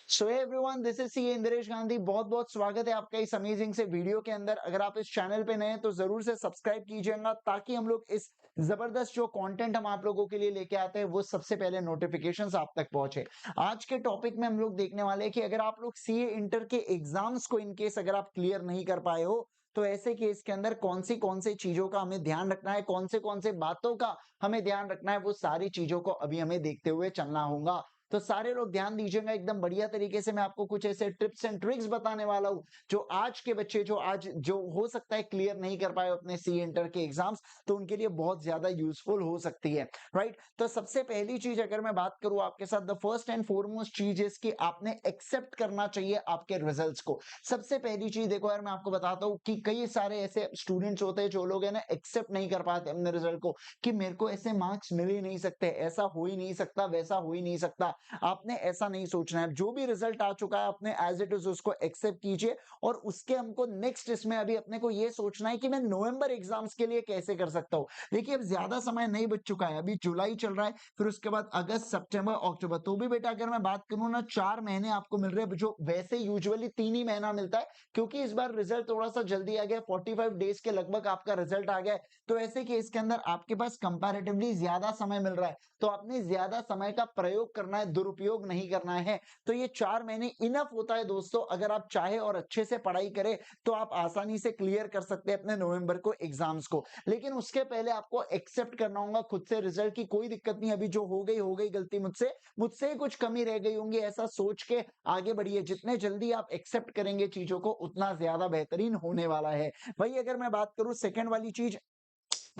So everyone, this is C Indresh Gandhi. बहुत बहुत स्वागत है आपका इस अमेजिंग से वीडियो के अंदर। अगर आप इस चैनल पे नए हैं तो जरूर से सब्सक्राइब कीजिएगा ताकि हम लोग इस जबरदस्त जो कंटेंट हम आप लोगों के लिए लेके आते हैं वो सबसे पहले नोटिफिकेशंस आप तक पहुंचे। आज के टॉपिक में हम लोग देखने वाले हैं कि अगर आप लोग सीए इंटर के एग्जाम्स को इनकेस अगर आप क्लियर नहीं कर पाए हो तो ऐसे केस के अंदर कौन सी चीजों का हमें ध्यान रखना है, कौन से बातों का हमें ध्यान रखना है, वो सारी चीजों को अभी हमें देखते हुए चलना होगा। तो सारे लोग ध्यान दीजिएगा एकदम बढ़िया तरीके से। मैं आपको कुछ ऐसे टिप्स एंड ट्रिक्स बताने वाला हूं जो आज के बच्चे जो हो सकता है क्लियर नहीं कर पाए अपने सी इंटर के एग्जाम्स, तो उनके लिए बहुत ज्यादा यूजफुल हो सकती है। राइट, तो सबसे पहली चीज अगर मैं बात करूं आपके साथ, द फर्स्ट एंड फॉरमोस्ट चीज इसकी आपने एक्सेप्ट करना चाहिए आपके रिजल्ट्स को। सबसे पहली चीज देखो यार, मैं आपको बताता हूँ कि कई सारे ऐसे स्टूडेंट्स होते हैं जो लोग है ना एक्सेप्ट नहीं कर पाते अपने रिजल्ट को, कि मेरे को ऐसे मार्क्स मिल ही नहीं सकते, ऐसा हो ही नहीं सकता, वैसा हो ही नहीं सकता। आपने ऐसा नहीं सोचना है। जो भी रिजल्ट आ चुका है अपने एज इट इज उसको एक्सेप्ट कीजिए और उसके हमको नेक्स्ट इसमें अभी अपने को ये सोचना है कि मैं नवंबर एग्जाम्स के लिए कैसे कर सकता हूँ। देखिए अब ज्यादा समय नहीं बच चुका है, अभी जुलाई चल रहा है, फिर उसके बाद अगस्त, सितंबर, अक्टूबर। तो भी बेटा अगर मैं बात करूं ना, 4 महीने आपको मिल रहे हैं, जो वैसे यूजुअली 3 ही महीना मिलता है, क्योंकि इस बार रिजल्ट थोड़ा सा जल्दी आ गया, 45 डेज के लगभग आपका रिजल्ट आ गया है। तो ऐसे केस के अंदर आपके पास कंपैरेटिवली ज्यादा समय मिल रहा है, तो आपने ज्यादा समय का प्रयोग करना है, दुरुपयोग नहीं करना है। तो ये 4 महीने इनफ होता है दोस्तों। अगर आप चाहे और अच्छे से पढ़ाई करें तो आप आसानी से क्लियर कर सकते हैं अपने नवंबर को एग्जाम्स को। लेकिन उसके पहले आपको एक्सेप्ट करना होगा खुद से रिजल्ट की। कोई दिक्कत नहीं, अभी जो हो गई गलती मुझसे मुझसे ही कुछ कमी रह गई होंगी, ऐसा सोच के आगे बढ़िए। जितने जल्दी आप एक्सेप्ट करेंगे चीजों को उतना ज्यादा बेहतरीन होने वाला है। वही अगर मैं बात करूं सेकंड वाली चीज,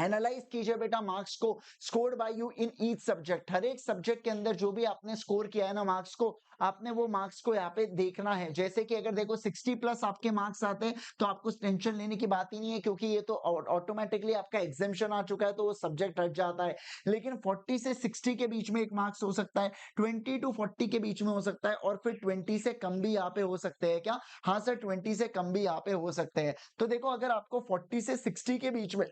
एनालाइज कीजिए बेटा मार्क्स को, scored by you in each subject. हर एक सब्जेक्ट के अंदर जो भी आपने स्कोर किया है ना मार्क्स को, आपने वो मार्क्स को यहाँ पे देखना है। जैसे कि अगर देखो 60+ आपके मार्क्स आते हैं तो आपको टेंशन लेने की बात ही नहीं है, क्योंकि ये तो ऑटोमेटिकली आपका एग्जामिशन आ चुका है, तो वो सब्जेक्ट हट जाता है। लेकिन 40 से 60 के बीच में एक मार्क्स हो सकता है, 20 to 40 के बीच में हो सकता है, और फिर 20 से कम भी यहाँ पे हो सकते हैं। क्या? हाँ सर, 20 से कम भी यहाँ पे हो सकते हैं। तो देखो अगर आपको 40 से 60 के बीच में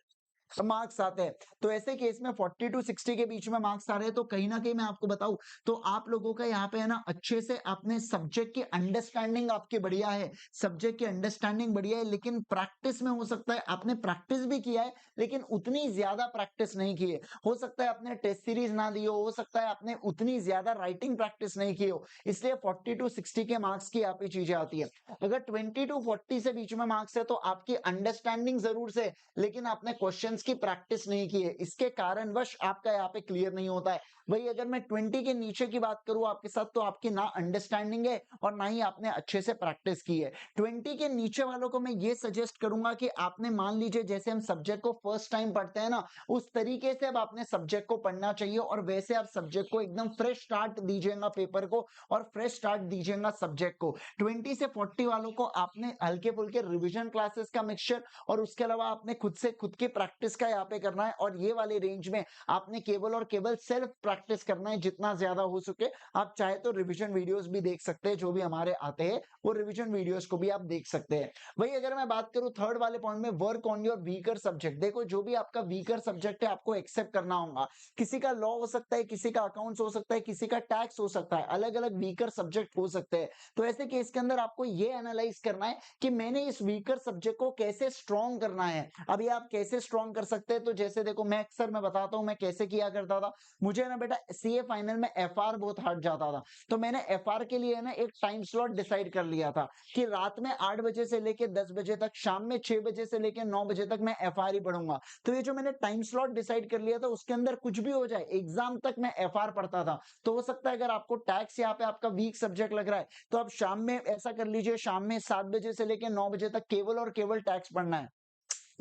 मार्क्स आते हैं, तो ऐसे केस में 40 टू 60 के बीच में मार्क्स आ रहे हैं, तो कहीं ना कहीं मैं आपको बताऊं तो आप लोगों का यहाँ पे है ना अच्छे से अपने सब्जेक्ट की अंडरस्टैंडिंग आपकी बढ़िया है, सब्जेक्ट की अंडरस्टैंडिंग बढ़िया है। लेकिन प्रैक्टिस में हो सकता है आपने प्रैक्टिस भी किया है लेकिन उतनी ज्यादा प्रैक्टिस नहीं की है। हो सकता है आपने टेस्ट सीरीज ना दी हो सकता है आपने उतनी ज्यादा राइटिंग प्रैक्टिस नहीं की हो, इसलिए 40 टू 60 के मार्क्स की यहाँ पे चीजें आती है। अगर 20 टू 40 से बीच में मार्क्स है तो आपकी अंडरस्टैंडिंग जरूर से, लेकिन आपने क्वेश्चंस की प्रैक्टिस नहीं की है, इसके कारणवश आपका यहाँ पे क्लियर नहीं होता है। वही अगर मैं 20 के नीचे की बात करूं आपके साथ, तो आपकी ना अंडरस्टैंडिंग है और ना ही आपने अच्छे से प्रैक्टिस की है। 20 के नीचे वालों को मैं ये सजेस्ट करूंगा कि आपने मान लीजिए जैसे हम सब्जेक्ट को फर्स्ट टाइम पढ़ते हैं ना, उस तरीके से अब आपने सब्जेक्ट को पढ़ना चाहिए, और वैसे आप सब्जेक्ट को एकदम फ्रेश स्टार्ट दीजिएगा पेपर को, और फ्रेश स्टार्ट दीजिएगा सब्जेक्ट को। 20 से 40 वालों को आपने हल्के फुल्के रिविजन क्लासेस का मिक्सचर और उसके अलावा आपने खुद की प्रैक्टिस का यहाँ पे करना है, और ये वाले रेंज में आपने केवल और केवल सेल्फ प्रैक्टिस करना है जितना ज्यादा हो सके। आप चाहे तो रिवीजन वीडियोस भी देख सकते हैं, जो भी हमारे आते हैं वो रिवीजन वीडियोस को भी आप देख सकते हैं। वही अगर मैं बात करूं थर्ड वाले पॉइंट में, work on your weaker subject. देखो जो भी आपका वीकर सब्जेक्ट है आपको एक्सेप्ट करना होगा। किसी का लॉ हो सकता है, किसी का अकाउंट्स हो सकता है, किसी का टैक्स हो सकता है, अलग अलग वीकर सब्जेक्ट हो सकते हैं। तो ऐसे केस के अंदर आपको ये एनालाइज करना है कि मैंने इस वीकर सब्जेक्ट को कैसे स्ट्रॉन्ग करना है। अभी आप कैसे स्ट्रॉन्ग कर सकते हैं, तो जैसे देखो मैं बताता हूं मैं कैसे किया करता था। मुझे ना बेटा सीए फाइनल में एफआर बहुत हट जाता था, तो मैंने एफआर के लिए ना एक टाइम स्लॉट डिसाइड कर लिया था कि रात में 8 बजे से लेकर 10 बजे तक, शाम में 6 बजे से लेकर 9 बजे तक मैं एफआर ही पढ़ूंगा। तो ये जो मैंने टाइम स्लॉट डिसाइड कर लिया था उसके अंदर कुछ भी हो जाए एग्जाम तक मैं एफआर पढ़ता था। तो हो सकता है अगर आपको टैक्स यहाँ पे आपका वीक सब्जेक्ट लग रहा है तो आप शाम में ऐसा कर लीजिए, शाम में 7 बजे से लेकर 9 बजे तक केवल और केवल टैक्स पढ़ना है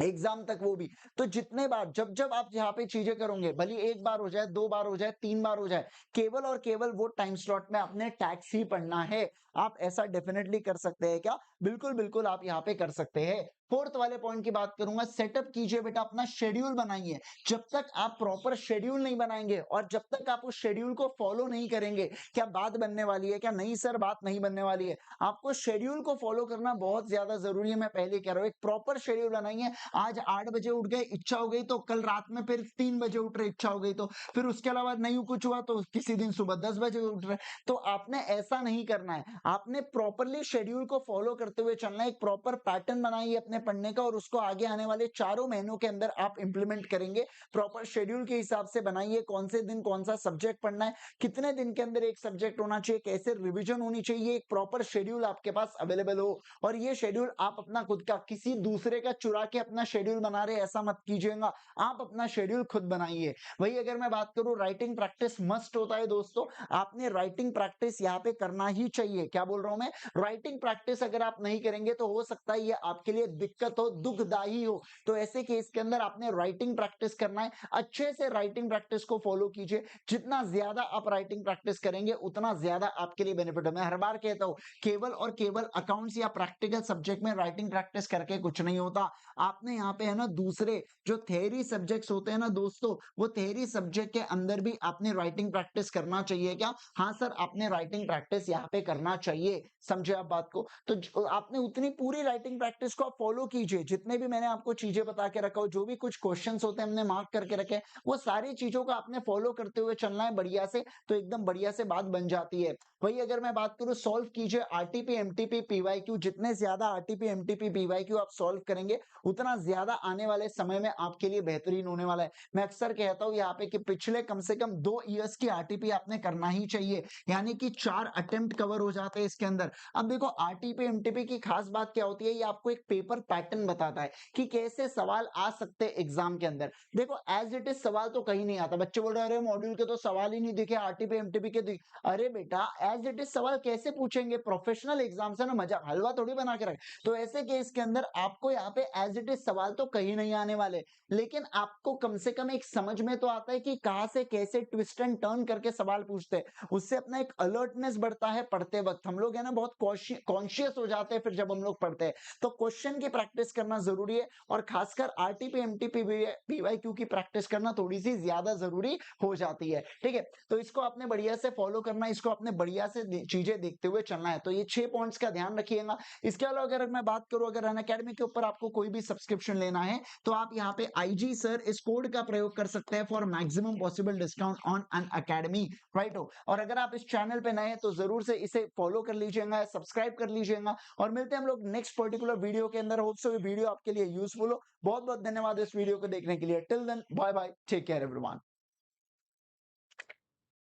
एग्जाम तक, वो भी। तो जितने बार जब जब आप यहाँ पे चीजें करोगे, भले एक बार हो जाए, 2 बार हो जाए, 3 बार हो जाए, केवल और केवल वो टाइम स्लॉट में अपने टैक्स ही पढ़ना है। आप ऐसा डेफिनेटली कर सकते हैं क्या? बिल्कुल बिल्कुल आप यहाँ पे कर सकते हैं। फोर्थ वाले पॉइंट की बात करूंगा, सेटअप कीजिए बेटा, अपना शेड्यूल बनाइए। जब तक आप प्रॉपर शेड्यूल नहीं बनाएंगे और जब तक आप उस शेड्यूल को फॉलो नहीं करेंगे, क्या बात बनने वाली है? क्या नहीं सर, बात नहीं बनने वाली है। आपको शेड्यूल को फॉलो करना बहुत ज्यादा जरूरी है। मैं पहले कह रहा हूं, एक प्रॉपर शेड्यूल बनाइए। आज 8 बजे उठ गए, इच्छा हो गई तो कल रात में फिर 3 बजे उठ रहे, इच्छा हो गई तो फिर उसके अलावा नहीं कुछ हुआ तो किसी दिन सुबह 10 बजे उठ रहे। तो आपने ऐसा नहीं करना है। आपने प्रॉपरली शेड्यूल को फॉलो करते हुए चलना है। एक प्रॉपर पैटर्न बनाइए अपने पढ़ने का और उसको आगे आने वाले 4 महीनों के अंदर आप इंप्लीमेंट करेंगे। प्रॉपर शेड्यूल के हिसाब से बनाइए, कौन से दिन कौन सा सब्जेक्ट पढ़ना है, कितने दिन के अंदर एक सब्जेक्ट होना चाहिए, कैसे रिवीजन होनी चाहिए। एक प्रॉपर शेड्यूल आपके पास अवेलेबल हो और ये शेड्यूल आप अपना खुद का, किसी दूसरे का चुरा के अपना शेड्यूल बना रहे ऐसा मत कीजिएगा। आप अपना शेड्यूल खुद बनाइए। वही अगर मैं बात करूं, राइटिंग प्रैक्टिस मस्ट होता है दोस्तों। आपने राइटिंग प्रैक्टिस यहाँ पे करना ही चाहिए। क्या बोल रहा हूं मैं? राइटिंग प्रैक्टिस अगर आप नहीं करेंगे तो हो सकता है ये आपके लिए दिक्कत हो, दुखदाई हो। तो ऐसे केस के अंदर आपने राइटिंग प्रैक्टिस करना है। अच्छे से राइटिंग प्रैक्टिस को फॉलो कीजिए। जितना ज्यादा आप राइटिंग प्रैक्टिस करेंगे उतना ज्यादा आपके लिए बेनिफिट है। मैं हर बार कहता हूं, केवल और केवल अकाउंट्स या प्रैक्टिकल सब्जेक्ट में राइटिंग प्रैक्टिस करके कुछ नहीं होता। आपने यहाँ पे है ना दूसरे जो थ्योरी सब्जेक्ट्स होते हैं ना दोस्तों, वो थ्योरी सब्जेक्ट के अंदर भी आपने राइटिंग प्रैक्टिस करना चाहिए। क्या? हाँ सर, आपने राइटिंग प्रैक्टिस यहाँ पे करना चाहिए। समझे आप बात को? तो आपने उतनी पूरी राइटिंग प्रैक्टिस को आप फॉलो कीजिए। जितने भी मैंने आपको चीजें बता के रखा हो, जो भी कुछ क्वेश्चंस होते हैं हमने मार्क करके रखे, वो सारी चीजों का आपने फॉलो करते हुए चलना है बढ़िया से, तो एकदम बढ़िया से बात बन जाती है। वही अगर मैं बात करूं, सॉल्व कीजिए आरटीपी एमटीपी पीवाईक्यू। जितने ज्यादा आरटीपी एमटीपी पीवाईक्यू आप सॉल्व करेंगे उतना ज्यादा आने वाले समय में आपके लिए बेहतरीन होने वाला है। मैं अक्सर कहता हूं यहाँ पे कि पिछले कम से कम 2 ईयर्स की आरटीपी आपने करना ही चाहिए, यानी कि 4 अटेम्प्ट कवर हो जाते हैं इसके अंदर। अब देखो, आरटीपी एमटीपी की खास बात क्या होती है, ये आपको एक पेपर पैटर्न बताता है कि कैसे सवाल आ सकते हैं एग्जाम के अंदर। देखो, एज इट इज सवाल तो कहीं नहीं आता। बच्चे बोल रहे हैं अरे मॉड्यूल के तो सवाल ही नहीं दिखे, आरटीपी एमटीपी के दिखे। अरे बेटा, एज इट इज सवाल कैसे पूछेंगे? प्रोफेशनल एग्जाम से ना, मजा हलवा थोड़ी बना के रखे। तो ऐसे केस के अंदर आपको यहाँ पे एज इट इज सवाल तो कहीं नहीं आने वाले, लेकिन आपको कम से कम एक समझ में तो आता है कि कहां से कैसे ट्विस्ट एंड टर्न करके सवाल पूछते हैं। उससे अपना एक अलर्टनेस बढ़ता है। पढ़ते वक्त हम लोग है ना बहुत कॉन्शियस हो जाते हैं फिर जब हम लोग पढ़ते हैं। तो क्वेश्चन की प्रैक्टिस करना जरूरी है और खासकर आरटीपी एमटीपी पीवाईक्यू की प्रैक्टिस करना थोड़ी सी ज्यादा जरूरी हो जाती है। ठीक है, तो इसको आपने बढ़िया से फॉलो करना है, इसको आपने बढ़िया से चीजें देखते हुए चलना है। तो ये 6 पॉइंट्स का ध्यान रखिएगा। इसके अलावा अगर मैं बात करूं, अगर अनअकैडमी के ऊपर आपको कोई भी सब्सक्रिप्शन लेना है तो आप यहाँ पे आईजी सर इस कोड का प्रयोग कर सकते हैं for maximum possible discount on Unacademy, right हो। और अगर आप इस चैनल पे नए हैं तो जरूर से इसे फॉलो कर लीजिएगा, सब्सक्राइब कर लीजिएगा। और मिलते हैं हम लोग नेक्स्ट पर्टिकुलर वीडियो के अंदर। होप सो ये वीडियो आपके लिए यूजफुल हो। बहुत बहुत धन्यवाद इस वीडियो को देखने के लिए। Till then, bye bye, take care everyone.